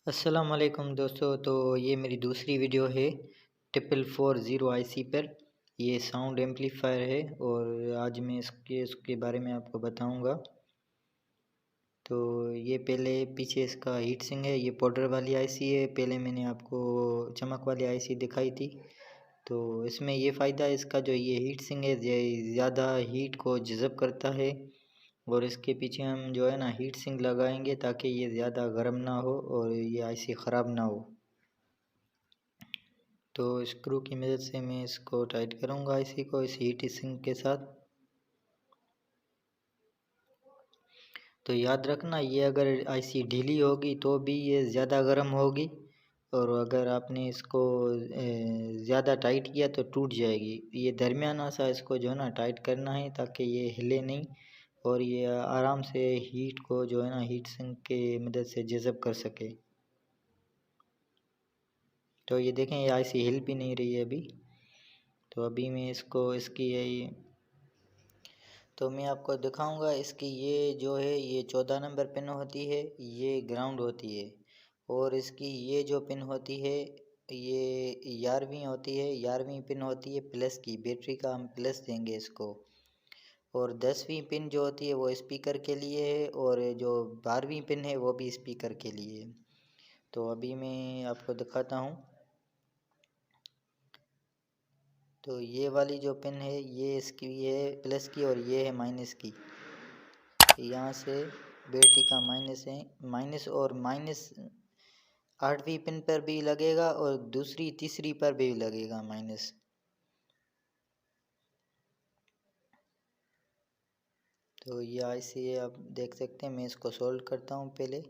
अस्सलाम वालेकुम दोस्तों। तो ये मेरी दूसरी वीडियो है 4440 आईसी पर। ये साउंड एम्पलीफायर है और आज मैं इसके बारे में आपको बताऊंगा। तो ये पहले पीछे इसका हीट सिंक है, ये पाउडर वाली आईसी है। पहले मैंने आपको चमक वाली आईसी दिखाई थी। तो इसमें ये फ़ायदा है इसका, जो ये हीट सिंक है ज़्यादा हीट को जज़ब करता है। और इसके पीछे हम जो है ना हीट सिंक लगाएंगे ताकि ये ज़्यादा गर्म ना हो और ये आईसी ख़राब ना हो। तो स्क्रू की मदद से मैं इसको टाइट करूंगा आईसी को इस हीट सिंक के साथ। तो याद रखना, ये अगर आईसी ढीली होगी तो भी ये ज़्यादा गर्म होगी, और अगर आपने इसको ज़्यादा टाइट किया तो टूट जाएगी। ये दरमियाना सा इसको जो है ना टाइट करना है ताकि ये हिले नहीं और ये आराम से हीट को जो है ना हीट सिंक के मदद से जज़ब कर सके। तो ये देखें, ये आईसी हिल भी नहीं रही है अभी। तो अभी मैं इसको इसकी यही तो मैं आपको दिखाऊंगा। इसकी ये जो है ये 14 नंबर पिन होती है, ये ग्राउंड होती है। और इसकी ये जो पिन होती है ये 11वीं होती है, 11वीं पिन होती है प्लस की, बैटरी का हम प्लस देंगे इसको। और 10वीं पिन जो होती है वो स्पीकर के लिए है, और जो 12वीं पिन है वो भी स्पीकर के लिए है। तो अभी मैं आपको दिखाता हूँ। तो ये वाली जो पिन है ये इसकी है प्लस की और ये है माइनस की। यहाँ से बैटरी का माइनस है, माइनस और माइनस 8वीं पिन पर भी लगेगा और दूसरी तीसरी पर भी लगेगा माइनस। तो ये ऐसे आप देख सकते हैं। मैं इसको सोल्ड करता हूँ। पहले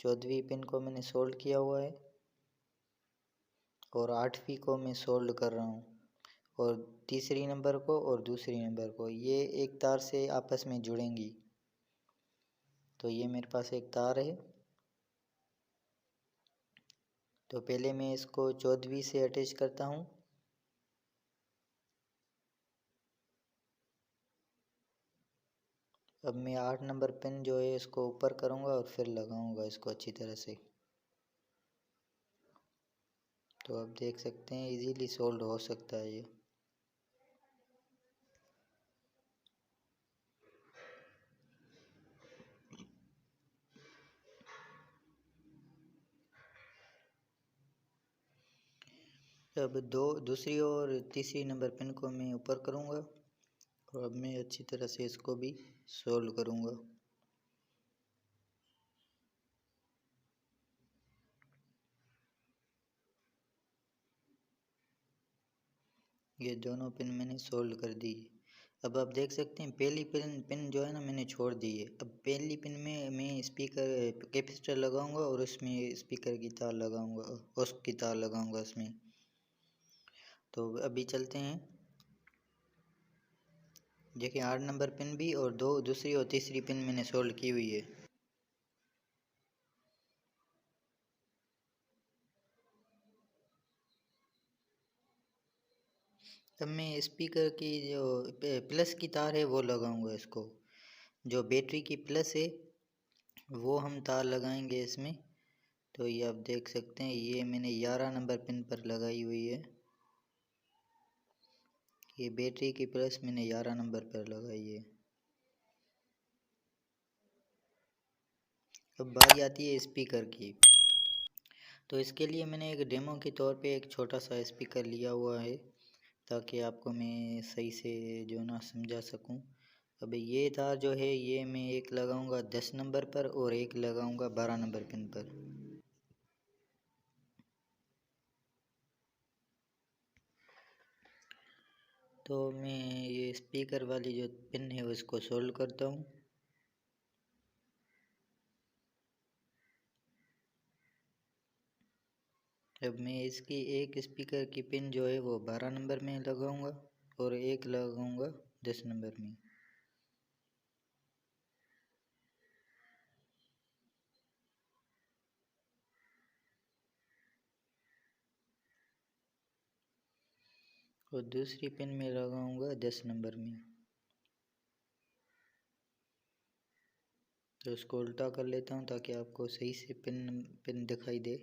14वीं पिन को मैंने सोल्ड किया हुआ है और 8वीं को मैं सोल्ड कर रहा हूँ, और तीसरी नंबर को और दूसरी नंबर को ये एक तार से आपस में जुड़ेंगी। तो ये मेरे पास एक तार है। तो पहले मैं इसको 14वीं से अटैच करता हूँ। अब मैं 8 नंबर पिन जो है इसको ऊपर करूँगा और फिर लगाऊँगा इसको अच्छी तरह से। तो आप देख सकते हैं इजीली सोल्ड हो सकता है ये। अब दूसरी और तीसरी नंबर पिन को मैं ऊपर करूँगा और अब मैं अच्छी तरह से इसको भी सोल्ड करूँगा। ये दोनों पिन मैंने सोल्ड कर दी। अब आप देख सकते हैं पहली पिन जो है ना मैंने छोड़ दी है। अब पहली पिन में मैं स्पीकर कैपेसिटर लगाऊंगा और उसमें स्पीकर की तार लगाऊंगा, उसकी तार लगाऊंगा उसमें। तो अभी चलते हैं। देखिए 8 नंबर पिन भी और दूसरी और तीसरी पिन मैंने सोल्ड की हुई है। अब मैं स्पीकर की जो प्लस की तार है वो लगाऊंगा इसको। जो बैटरी की प्लस है वो हम तार लगाएंगे इसमें। तो ये आप देख सकते हैं ये मैंने 11 नंबर पिन पर लगाई हुई है। ये बैटरी की प्लस मैंने 11 नंबर पर लगाई है। अब बारी आती है स्पीकर की। तो इसके लिए मैंने एक डेमो के तौर पे एक छोटा सा स्पीकर लिया हुआ है ताकि आपको मैं सही से जो ना समझा सकूं। अब ये तार जो है ये मैं एक लगाऊंगा 10 नंबर पर और एक लगाऊंगा 12 नंबर पिन पर। तो मैं ये स्पीकर वाली जो पिन है उसको सोल्ड करता हूँ। अब मैं इसकी एक स्पीकर की पिन जो है वो 12 नंबर में लगाऊंगा और एक लगाऊंगा 10 नंबर में। और दूसरी पिन में लगाऊंगा 10 नंबर में। तो इसको उल्टा कर लेता हूँ ताकि आपको सही से पिन दिखाई दे।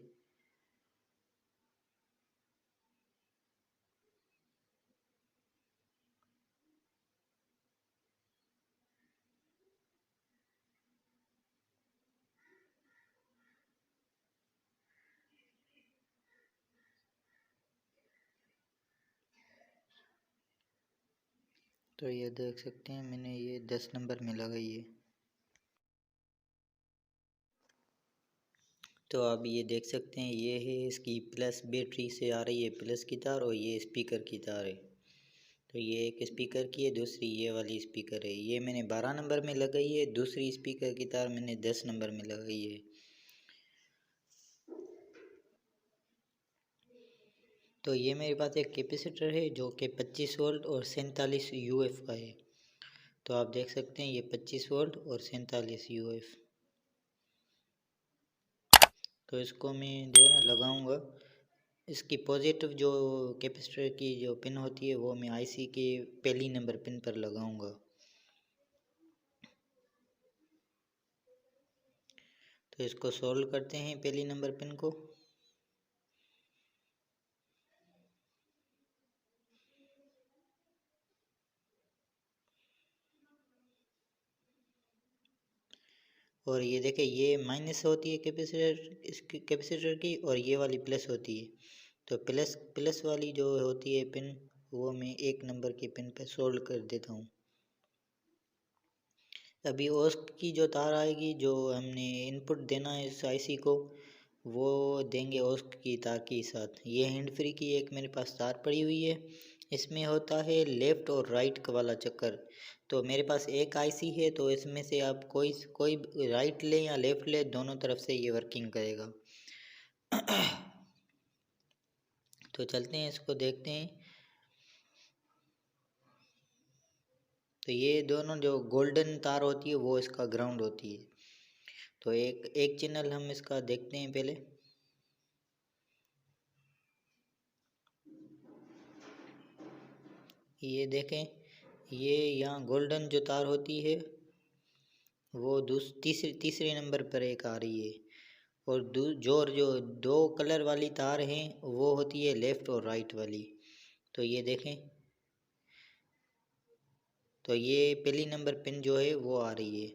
तो ये देख सकते हैं मैंने ये 10 नंबर में लगाई है। तो आप ये देख सकते हैं ये है इसकी प्लस बैटरी से आ रही है प्लस की तार, और ये स्पीकर की तार है। तो ये एक स्पीकर की है, दूसरी ये वाली स्पीकर है। ये मैंने 12 नंबर में लगाई है, दूसरी स्पीकर की तार मैंने 10 नंबर में लगाई है। तो ये मेरे पास एक कैपेसिटर है जो कि 25 वोल्ट और 47 यूएफ का है। तो आप देख सकते हैं ये 25 वोल्ट और 47 यूएफ। तो इसको मैं जो है ना लगाऊंगा। इसकी पॉजिटिव जो कैपेसिटर की जो पिन होती है वो मैं आईसी के पहली नंबर पिन पर लगाऊंगा। तो इसको सोल्व करते हैं पहली नंबर पिन को। और ये देखें ये माइनस होती है कैपेसिटर की, और ये वाली प्लस होती है। तो प्लस वाली जो होती है पिन वो मैं एक नंबर की पिन पे सोल्व कर देता हूँ। अभी ओस की जो तार आएगी जो हमने इनपुट देना है इस आईसी को, वो देंगे ओस की तार के साथ। ये हैंड फ्री की एक मेरे पास तार पड़ी हुई है, इसमें होता है लेफ़्ट और राइट वाला चक्कर। तो मेरे पास एक आईसी है, तो इसमें से आप कोई राइट ले या लेफ़्ट ले, दोनों तरफ से ये वर्किंग करेगा। तो चलते हैं इसको देखते हैं। तो ये दोनों जो गोल्डन तार होती है वो इसका ग्राउंड होती है। तो एक चैनल हम इसका देखते हैं पहले। ये देखें ये यहाँ गोल्डन जो तार होती है वो तीसरे नंबर पर एक आ रही है, और जो दो कलर वाली तार हैं वो होती है लेफ़्ट और राइट वाली। तो ये देखें, तो ये पहली नंबर पिन जो है वो आ रही है।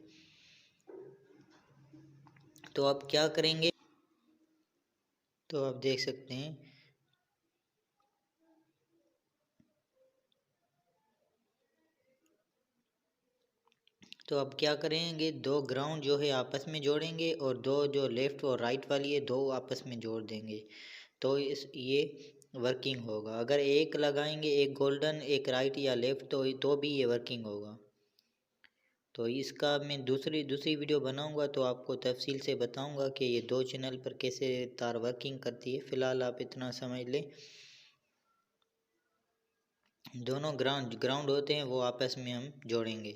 तो आप क्या करेंगे, तो आप देख सकते हैं तो अब क्या करेंगे, दो ग्राउंड जो है आपस में जोड़ेंगे और दो जो लेफ़्ट और राइट वाली है दो आपस में जोड़ देंगे। तो ये वर्किंग होगा। अगर एक लगाएंगे, एक गोल्डन एक राइट या लेफ़्ट, तो भी ये वर्किंग होगा। तो इसका मैं दूसरी वीडियो बनाऊंगा तो आपको तफसील से बताऊंगा कि ये दो चैनल पर कैसे तार वर्किंग करती है। फ़िलहाल आप इतना समझ लें, दोनों ग्राउंड होते हैं वो आपस में हम जोड़ेंगे।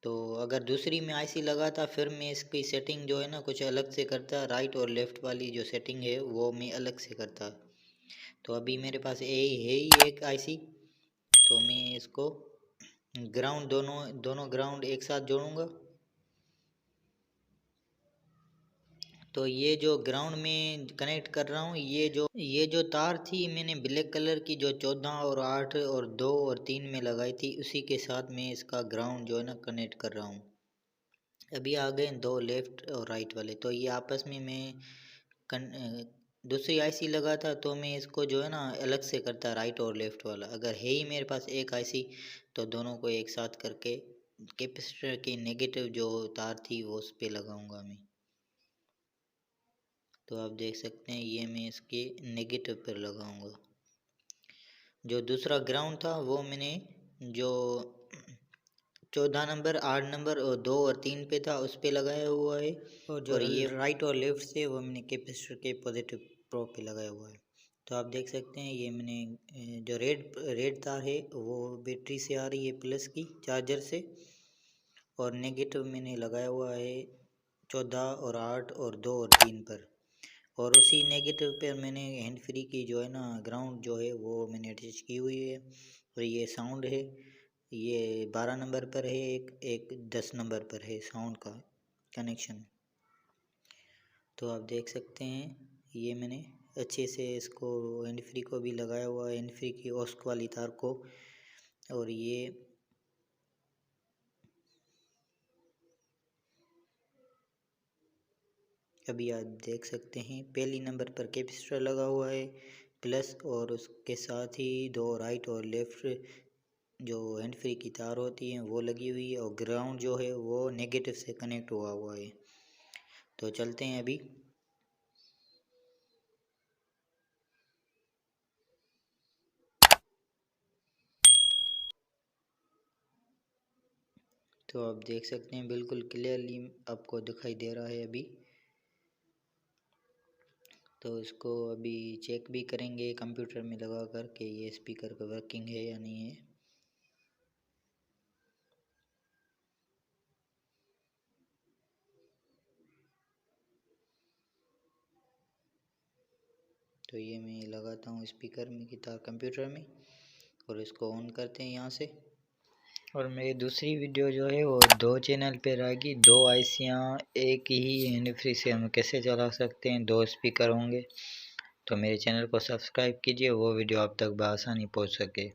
तो अगर दूसरी में आईसी लगाता फिर मैं इसकी सेटिंग जो है ना कुछ अलग से करता, राइट और लेफ़्ट वाली जो सेटिंग है वो मैं अलग से करता। तो अभी मेरे पास है ही एक आईसी, तो मैं इसको ग्राउंड दोनों ग्राउंड एक साथ जोड़ूंगा। तो ये जो ग्राउंड में कनेक्ट कर रहा हूँ, ये जो तार थी मैंने ब्लैक कलर की जो 14 और 8 और 2 और 3 में लगाई थी, उसी के साथ मैं इसका ग्राउंड जो है ना कनेक्ट कर रहा हूँ। अभी आ गए दो लेफ़्ट और राइट वाले, तो ये आपस में मैं दूसरी आईसी लगा था तो मैं इसको जो है ना अलग से करता, राइट और लेफ़्ट वाला। अगर है ही मेरे पास एक आईसी तो दोनों को एक साथ करके कैपेसिटर की नेगेटिव जो तार थी वो उस पर लगाऊंगा मैं। तो आप देख सकते हैं ये मैं इसके नेगेटिव पर लगाऊंगा। जो दूसरा ग्राउंड था वो मैंने जो 14 नंबर 8 नंबर और 2 और 3 पे था उस पे लगाया हुआ है, और ये राइट और लेफ़्ट से वो मैंने कैपेसिटर के पॉजिटिव प्रो पे लगाया हुआ है। तो आप देख सकते हैं ये मैंने जो रेड तार है वो बैटरी से आ रही है प्लस की चार्जर से, और नेगेटिव मैंने लगाया हुआ है 14 और 8 और 2 और 3 पर। और उसी नेगेटिव पे मैंने हैंड फ्री की जो है ना ग्राउंड जो है वो मैंने अटैच की हुई है। और ये साउंड है, ये 12 नंबर पर है, एक 10 नंबर पर है साउंड का कनेक्शन। तो आप देख सकते हैं ये मैंने अच्छे से इसको हैंड फ्री को भी लगाया हुआ है, हैंड फ्री की ऑस्क वाली तार को। और ये अभी आप देख सकते हैं पहली नंबर पर कैपेसिटर लगा हुआ है प्लस, और उसके साथ ही दो राइट और लेफ्ट जो हैंड फ्री की तार होती हैं वो लगी हुई है, और ग्राउंड जो है वो नेगेटिव से कनेक्ट हुआ है। तो चलते हैं अभी। तो आप देख सकते हैं बिल्कुल क्लियरली आपको दिखाई दे रहा है अभी। तो इसको अभी चेक भी करेंगे कंप्यूटर में लगा कर के ये स्पीकर का वर्किंग है या नहीं है। तो ये मैं लगाता हूँ स्पीकर में की तार कंप्यूटर में, और इसको ऑन करते हैं यहाँ से। और मेरी दूसरी वीडियो जो है वो 2 चैनल पे रहेगी, 2 आईसियाँ एक ही हैंड फ्री से हम कैसे चला सकते हैं, 2 स्पीकर होंगे। तो मेरे चैनल को सब्सक्राइब कीजिए, वो वीडियो आप तक बआसानी पहुँच सके।